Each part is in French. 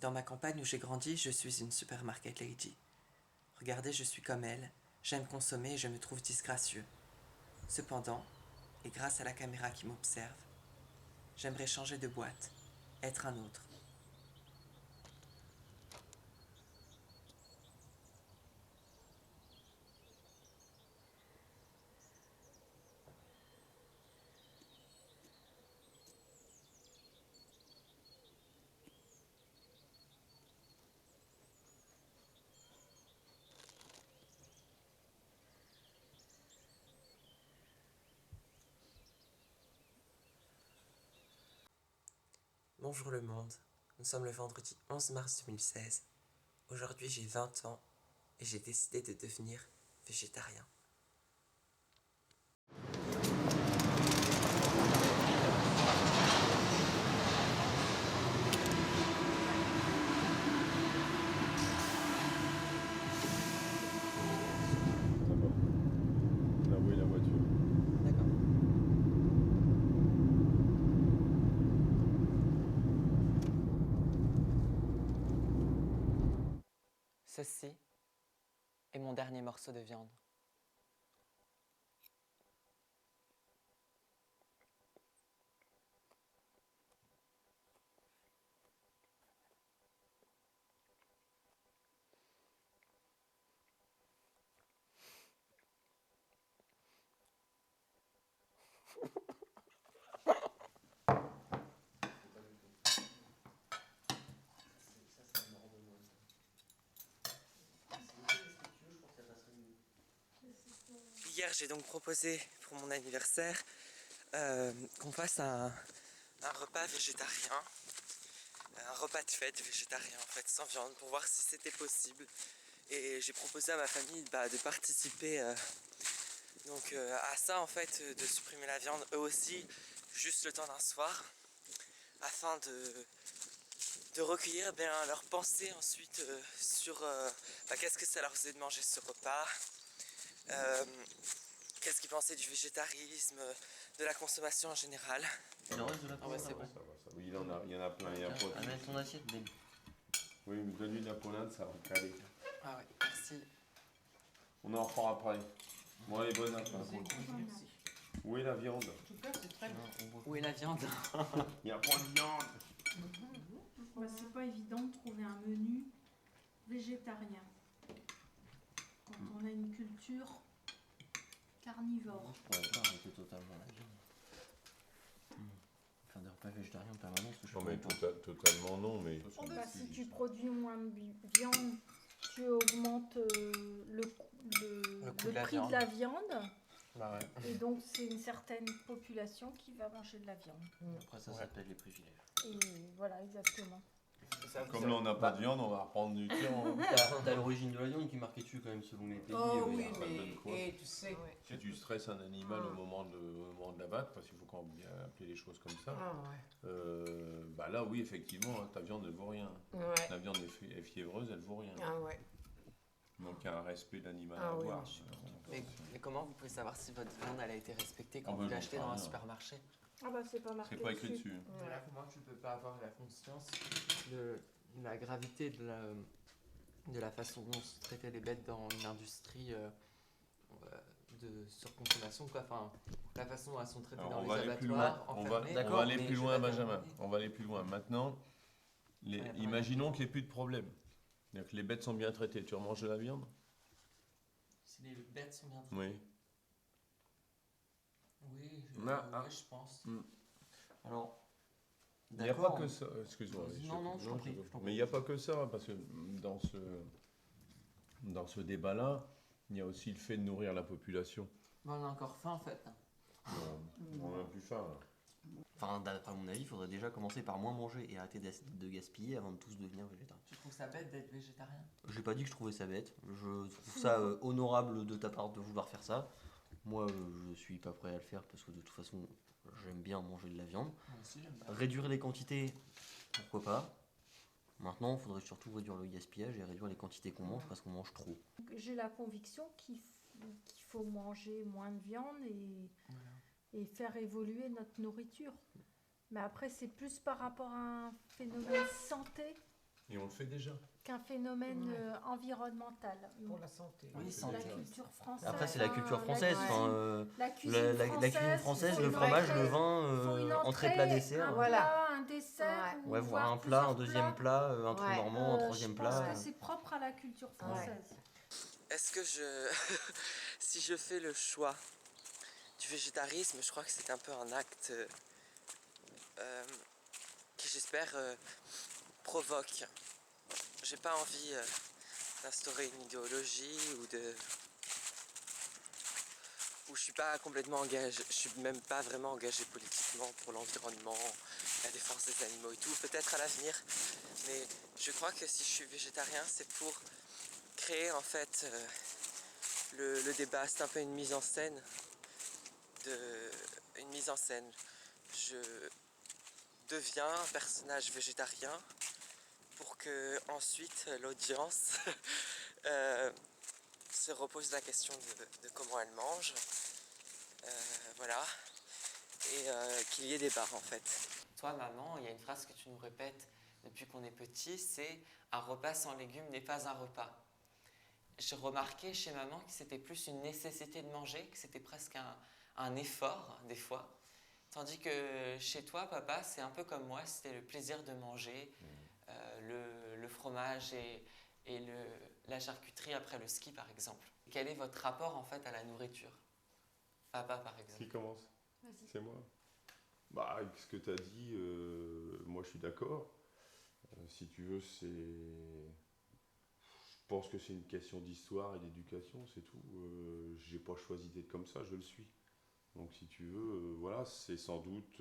Dans ma campagne où j'ai grandi, je suis une supermarket lady. Regardez, je suis comme elle, j'aime consommer et je me trouve disgracieux. Cependant, et grâce à la caméra qui m'observe, j'aimerais changer de boîte, être un autre. Bonjour le monde, nous sommes le vendredi 11 mars 2016. Aujourd'hui j'ai 20 ans et j'ai décidé de devenir végétarien. Là où est la voiture? D'accord. Ceci est mon dernier morceau de viande. Hier, j'ai donc proposé pour mon anniversaire qu'on fasse un repas végétarien, un repas de fête végétarien en fait, sans viande, pour voir si c'était possible. Et j'ai proposé à ma famille de participer à ça en fait, de supprimer la viande eux aussi, juste le temps d'un soir, afin de recueillir leurs pensées ensuite sur qu'est-ce que ça leur faisait de manger ce repas. Qu'est-ce qu'ils pensaient du végétarisme, de la consommation en général. Il en reste de la Ah ouais, c'est bon. Ça va, ça va. Oui, il y en a plein. Il y a pas de- Amène ton assiette, Ben. Oui, mais donne-lui de la polade, ça va caler. Ah ouais, merci. On en reprend après. Bon, elle est bonne après. Merci. Où est la viande? En tout cas, c'est très bon. Où est la viande? Il n'y a pas de viande. Bah, c'est pas évident de trouver un menu végétarien quand on a une culture carnivore. Je pourrais pas arrêter totalement la viande. Faire des repas végétariens en permanence, je Non, mais pourrais pas. totalement non, mais. Bah, si tu produis moins de viande, tu augmentes le coût de la prix viande. de la viande. Bah ouais. Et donc, c'est une certaine population qui va manger de la viande. Après, ça Ouais. s'appelle les privilèges. Et voilà, exactement. Comme là, on n'a pas de viande, on va reprendre du tian. T'as l'origine de la viande qui est marquée dessus quand même selon les pays. Oh oui, ça donne quoi? mais tu sais. Si tu stresses un animal au moment de l'abattre, parce qu'il faut quand même bien appeler les choses comme ça, Ah bah là, oui, effectivement, hein, ta viande ne vaut rien. ouais. Ouais. La viande est fiévreuse, elle vaut rien. Ah ouais. Donc, il y a un respect de l'animal Ah à oui, avoir. moi, je suis pas tout à fait. Mais comment vous pouvez savoir si votre viande elle a été respectée quand Ah bah, vous j'en l'achetez sais dans un rien. supermarché? Ah bah, c'est pas marqué C'est pas écrit dessus. Ouais. Là, comment tu peux pas avoir la conscience de la gravité de la façon dont se traitaient les bêtes dans une industrie de surconsommation, quoi. Enfin, la façon dont elles sont traitées Alors, dans on les va aller plus abattoirs, loin. enfermées. On D'accord, va aller mais plus je loin, vais pas Benjamin. terminer. On va aller plus loin. Maintenant, Ouais, imaginons qu'il n'y ait plus de problème. C'est-à-dire que les bêtes sont bien traitées. Tu remanges de la viande? Si les bêtes sont bien traitées. Oui. Oui, je pense. Alors, Il n'y a pas que ça. Excuse-moi. Vas-y, non, je t'en prie, je t'en Mais il n'y a pas que ça, parce que dans ce débat-là, il y a aussi le fait de nourrir la population. On a encore faim en fait. On n'a plus faim, là. Enfin, à mon avis, il faudrait déjà commencer par moins manger et arrêter de gaspiller avant de tous devenir végétariens. Tu trouves ça bête d'être végétarien? J'ai pas dit que je trouvais ça bête. Je trouve ça honorable de ta part de vouloir faire ça. Moi, je suis pas prêt à le faire parce que de toute façon, j'aime bien manger de la viande. Moi aussi j'aime pas. Réduire les quantités, pourquoi pas. Maintenant, il faudrait surtout réduire le gaspillage et réduire les quantités qu'on mange parce qu'on mange trop. J'ai la conviction qu'il faut manger moins de viande et faire évoluer notre nourriture. Mais après, c'est plus par rapport à un phénomène santé Et on le fait déjà. qu'un phénomène Ouais. Environnemental. Pour la santé. Oui, C'est santé. la culture française. Après, c'est la culture hein, française. cuisine- Enfin, la cuisine la cuisine française, faut le une fromage, entrée, le vin, faut une entrée, plat, entrée, dessert. un Voilà. plat, un dessert, ou Ouais, voire un plat, un deuxième plat, un truc Ouais. normand, un troisième Je plat. pense que c'est propre à la culture française. Est-ce que si je fais le choix du végétarisme, je crois que c'est un peu un acte qui, j'espère, provoque. J'ai pas envie d'instaurer une idéologie où je suis pas complètement engagé, je suis même pas vraiment engagé politiquement pour l'environnement, la défense des animaux et tout, peut-être à l'avenir, mais je crois que si je suis végétarien, c'est pour créer en fait le débat. C'est un peu une mise en scène je deviens un personnage végétarien pour que ensuite l'audience se repose la question de comment elle mange, voilà, et qu'il y ait débat en fait. Toi maman, il y a une phrase que tu nous répètes depuis qu'on est petit, c'est « un repas sans légumes n'est pas un repas ». J'ai remarqué chez maman que c'était plus une nécessité de manger, que c'était presque un effort des fois. Tandis que chez toi, papa, c'est un peu comme moi, c'était le plaisir de manger, le fromage et la charcuterie après le ski par exemple. Quel est votre rapport en fait à la nourriture? Papa par exemple. Qui commence? Vas-y. C'est moi. Bah, avec ce que tu as dit, moi je suis d'accord. Si tu veux, je pense que c'est une question d'histoire et d'éducation, c'est tout. J'ai pas choisi d'être comme ça, je le suis. Donc si tu veux, voilà, c'est sans doute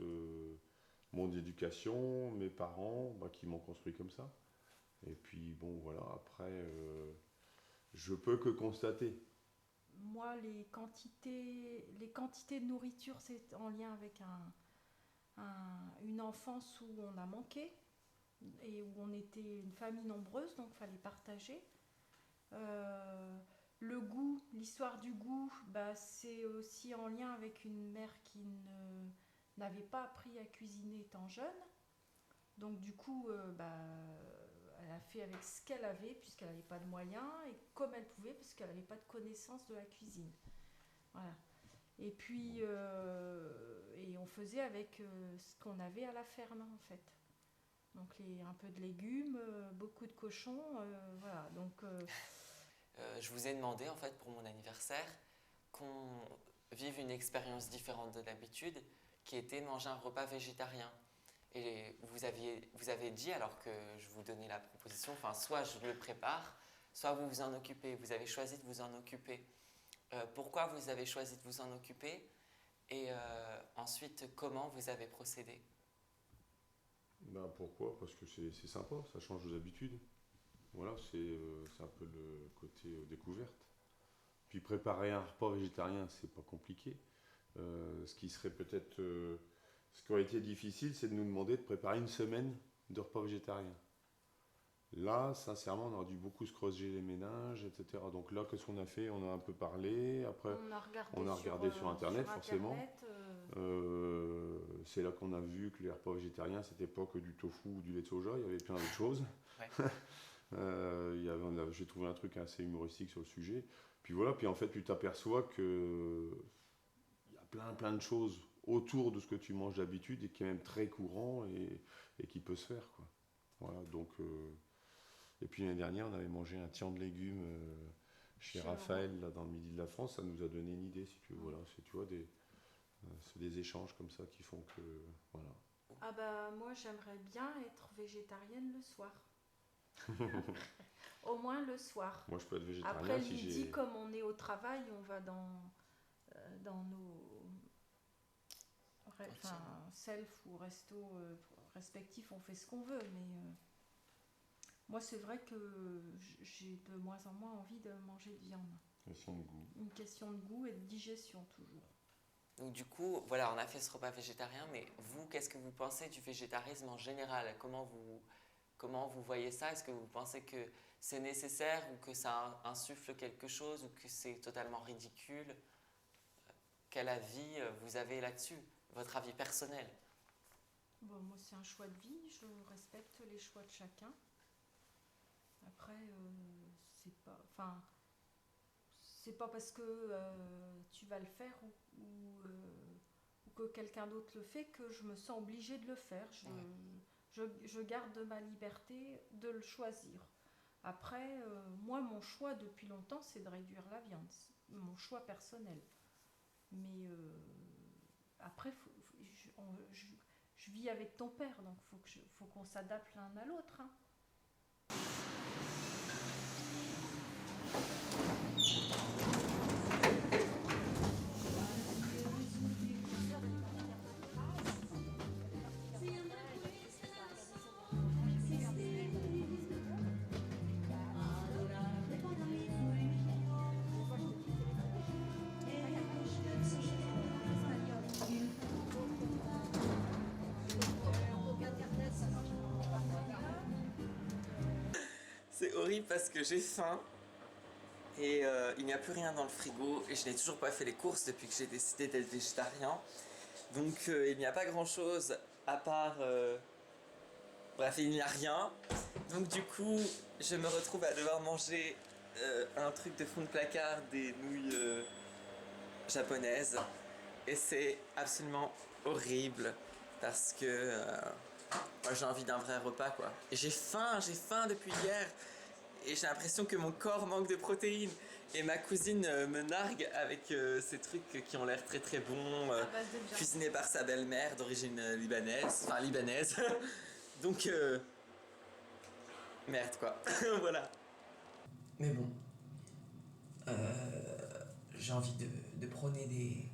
mon éducation, mes parents qui m'ont construit comme ça. Et puis bon, voilà, après, je peux que constater. Moi, les quantités de nourriture, c'est en lien avec une enfance où on a manqué et où on était une famille nombreuse, donc il fallait partager. Le goût, l'histoire du goût, c'est aussi en lien avec une mère qui n'avait pas appris à cuisiner étant jeune. Donc du coup, elle a fait avec ce qu'elle avait, puisqu'elle n'avait pas de moyens, et comme elle pouvait, parce qu'elle n'avait pas de connaissance de la cuisine. Voilà. Et puis, et on faisait avec ce qu'on avait à la ferme, en fait. Donc un peu de légumes, beaucoup de cochons, voilà. Donc, je vous ai demandé, en fait, pour mon anniversaire, qu'on vive une expérience différente de d'habitude, qui était manger un repas végétarien. Et vous avez dit, alors que je vous donnais la proposition, enfin, soit je le prépare, soit vous vous en occupez. Vous avez choisi de vous en occuper. Pourquoi vous avez choisi de vous en occuper? Et ensuite, comment vous avez procédé? Ben, pourquoi? Parce que c'est sympa, ça change vos habitudes. Voilà, c'est un peu le côté découverte. Puis préparer un repas végétarien, c'est pas compliqué. Ce qui serait peut-être... ce qui aurait été difficile, c'est de nous demander de préparer une semaine de repas végétarien. Là, sincèrement, on aurait dû beaucoup se creuser les méninges, etc. Donc là, qu'est-ce qu'on a fait? On a un peu parlé, après on a regardé sur Internet, forcément. C'est là qu'on a vu que les repas végétariens, c'était pas que du tofu ou du lait de soja, il y avait plein d'autres choses. Ouais. J'ai trouvé un truc assez humoristique sur le sujet. Puis voilà, puis en fait, tu t'aperçois que il y a plein de choses autour de ce que tu manges d'habitude et qui est même très courant et qui peut se faire, quoi. Voilà, donc... Et puis l'année dernière, on avait mangé un tian de légumes chez Raphaël, là, dans le midi de la France. Ça nous a donné une idée, si tu veux. Voilà, tu vois, c'est des échanges comme ça qui font que... Voilà. Ah moi, j'aimerais bien être végétarienne le soir. Au moins le soir. Moi, je peux être végétarien Après, si midi, j'ai... comme on est au travail, on va dans nos self ou resto respectifs, on fait ce qu'on veut. Mais moi, c'est vrai que j'ai de moins en moins envie de manger de viande. Question de goût. Une question de goût et de digestion, toujours. Donc du coup, voilà, on a fait ce repas végétarien, mais vous, qu'est-ce que vous pensez du végétarisme en général? Comment vous voyez ça? Est-ce que vous pensez que c'est nécessaire ou que ça insuffle quelque chose ou que c'est totalement ridicule? Quel avis vous avez là-dessus? Votre avis personnel? Bon, moi, c'est un choix de vie. Je respecte les choix de chacun. Après, enfin, c'est pas parce que tu vas le faire ou que quelqu'un d'autre le fait que je me sens obligée de le faire. Je garde ma liberté de le choisir. Après, moi, mon choix depuis longtemps, c'est de réduire la viande. C'est mon choix personnel. Mais après, je vis avec ton père, donc faut qu'on s'adapte l'un à l'autre. Hein. C'est horrible parce que j'ai faim et il n'y a plus rien dans le frigo et je n'ai toujours pas fait les courses depuis que j'ai décidé d'être végétarien. Donc il n'y a pas grand chose à part... Bref, il n'y a rien. Donc du coup, je me retrouve à devoir manger un truc de fond de placard, des nouilles japonaises. Et c'est absolument horrible parce que moi j'ai envie d'un vrai repas quoi. Et j'ai faim depuis hier. Et j'ai l'impression que mon corps manque de protéines. Et ma cousine me nargue avec ces trucs qui ont l'air très très bons, cuisinés par sa belle-mère d'origine libanaise. Donc, merde quoi. Voilà. Mais bon, j'ai envie de prôner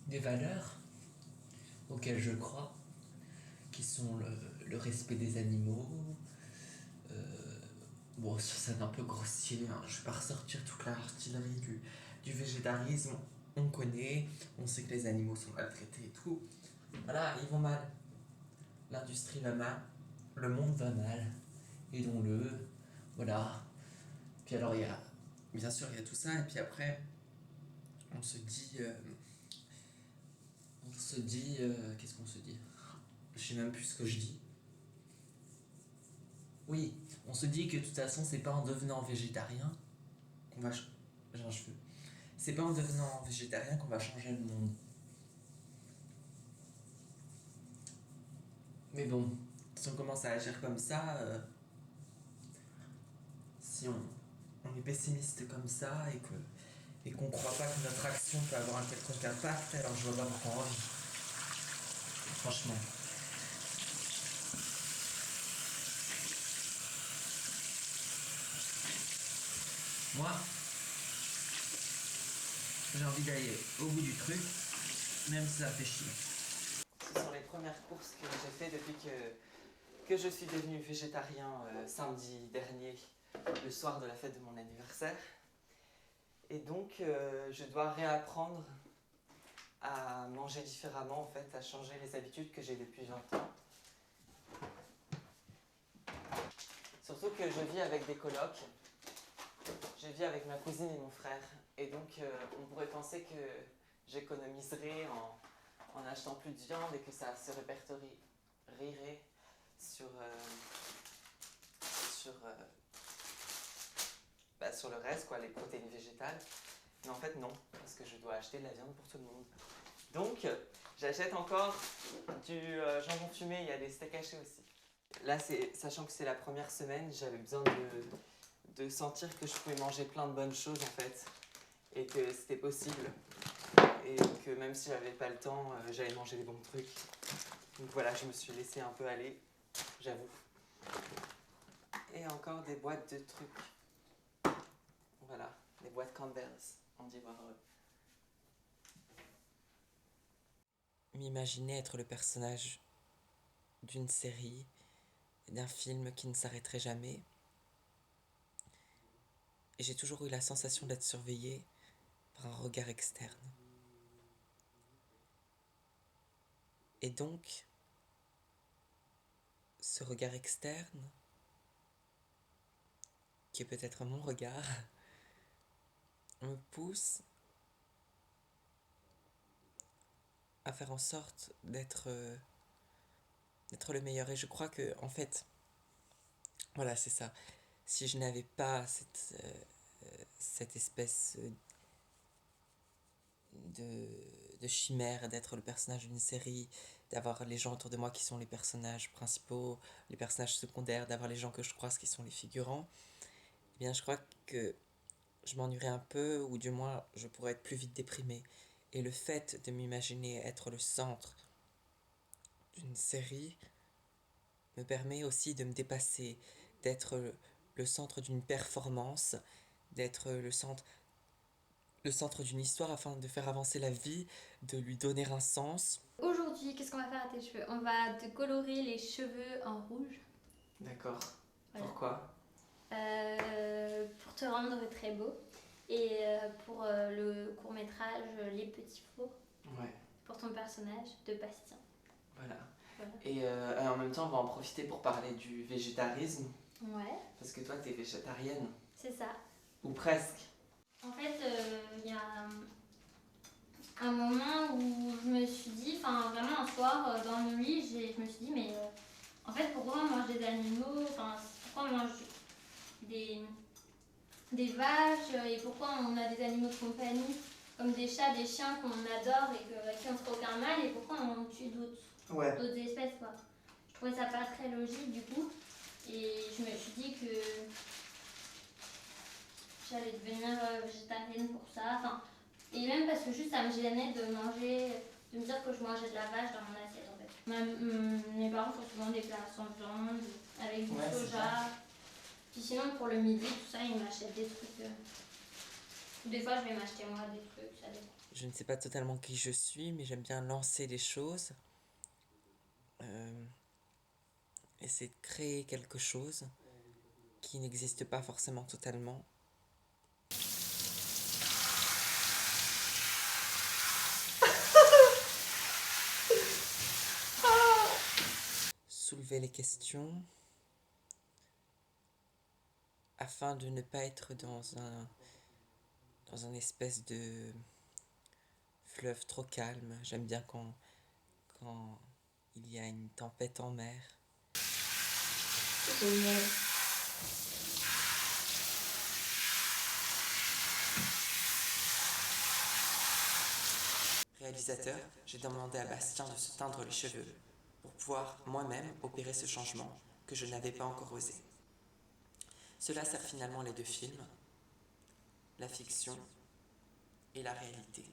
des valeurs auxquelles je crois, qui sont le respect des animaux. Bon, ça c'est un peu grossier, hein. Je vais pas ressortir toute l'artillerie du végétarisme. On connaît, on sait que les animaux sont maltraités et tout. Voilà, ils vont mal. L'industrie va mal, le monde va mal. Aidons-le, voilà. Puis alors, bien sûr, il y a tout ça, et puis après, on se dit, qu'est-ce qu'on se dit? Je sais même plus ce que je dis. Oui, on se dit que de toute façon, c'est pas en devenant végétarien qu'on va... J'ai un cheveu. C'est pas en devenant végétarien qu'on va changer le monde. Mais bon, si on commence à agir comme ça, si on est pessimiste comme ça et qu'on croit pas que notre action peut avoir un quelconque impact, alors je vois pas pourquoi on vit. Franchement. Moi, j'ai envie d'aller au bout du truc, même si ça fait chier. Ce sont les premières courses que j'ai fait depuis que je suis devenu végétarien samedi dernier, le soir de la fête de mon anniversaire. Et donc, je dois réapprendre à manger différemment, en fait, à changer les habitudes que j'ai depuis 20 ans. Surtout que je vis avec des colocs. Je vis avec ma cousine et mon frère. Et donc, on pourrait penser que j'économiserais en achetant plus de viande et que ça se répertorierait sur le reste, quoi, les protéines végétales. Mais en fait, non, parce que je dois acheter de la viande pour tout le monde. Donc, j'achète encore du jambon fumé, il y a des steaks hachés aussi. Là, sachant que c'est la première semaine, j'avais besoin de sentir que je pouvais manger plein de bonnes choses en fait, et que c'était possible, et que même si j'avais pas le temps, j'allais manger des bons trucs. Donc voilà, je me suis laissé un peu aller, j'avoue. Et encore des boîtes de trucs. Voilà, des boîtes Campbell's, on dit voir heureux. M'imaginer être le personnage d'une série, d'un film qui ne s'arrêterait jamais. Et j'ai toujours eu la sensation d'être surveillée par un regard externe. Et donc, ce regard externe, qui est peut-être mon regard, me pousse à faire en sorte d'être le meilleur. Et je crois que, en fait, voilà, c'est ça. si je n'avais pas cette espèce de chimère d'être le personnage d'une série, d'avoir les gens autour de moi qui sont les personnages principaux, les personnages secondaires, d'avoir les gens que je croise qui sont les figurants, eh bien je crois que je m'ennuierais un peu, ou du moins je pourrais être plus vite déprimée. Et le fait de m'imaginer être le centre d'une série me permet aussi de me dépasser, d'être le centre d'une performance, d'être le centre d'une histoire afin de faire avancer la vie, de lui donner un sens. Aujourd'hui, qu'est-ce qu'on va faire à tes cheveux? On va te colorer les cheveux en rouge. D'accord. Voilà. Pourquoi? Pour te rendre très beau. Et pour le court-métrage Les Petits Fours, Ouais, pour ton personnage de Bastien. voilà. Voilà. Et en même temps, on va en profiter pour parler du végétarisme, Ouais, parce que toi, t'es végétarienne. c'est ça. Ou presque. En fait, il y a un moment où je me suis dit, enfin vraiment un soir dans mon lit, je me suis dit, mais en fait, pourquoi on mange des animaux? Enfin, pourquoi on mange des vaches et pourquoi on a des animaux de compagnie comme des chats, des chiens qu'on adore et avec qui on ne ferait aucun mal, et pourquoi on tue d'autres espèces, quoi. Je trouvais ça pas très logique du coup, et je me suis dit que j'allais devenir végétarienne pour ça. Enfin, et même parce que juste ça me gênait de manger, de me dire que je mangeais de la vache dans mon assiette en fait. Mes parents font souvent des plats sans viande, avec du Ouais, c'est soja. Puis sinon pour le midi, tout ça, ils m'achètent des trucs. Des fois je vais m'acheter moi des trucs, ça dépend. Je ne sais pas totalement qui je suis, mais j'aime bien lancer les choses. Essayer de créer quelque chose qui n'existe pas forcément totalement. Soulever les questions afin de ne pas être dans un espèce de fleuve trop calme. J'aime bien quand il y a une tempête en mer. Génial. Réalisateur, j'ai demandé à Bastien de se teindre les cheveux pour pouvoir moi-même opérer ce changement que je n'avais pas encore osé. Cela sert finalement les deux films, la fiction et la réalité.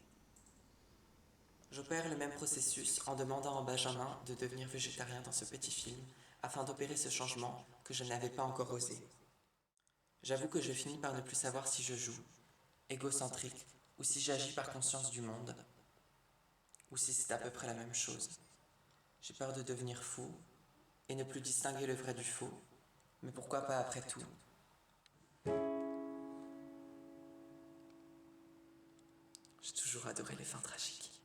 J'opère le même processus en demandant à Benjamin de devenir végétarien dans ce petit film afin d'opérer ce changement que je n'avais pas encore osé. J'avoue que je finis par ne plus savoir si je joue, égocentrique, ou si j'agis par conscience du monde, ou si c'est à peu près la même chose. J'ai peur de devenir fou et ne plus distinguer le vrai du faux, mais pourquoi pas après tout? J'ai toujours adoré les fins tragiques.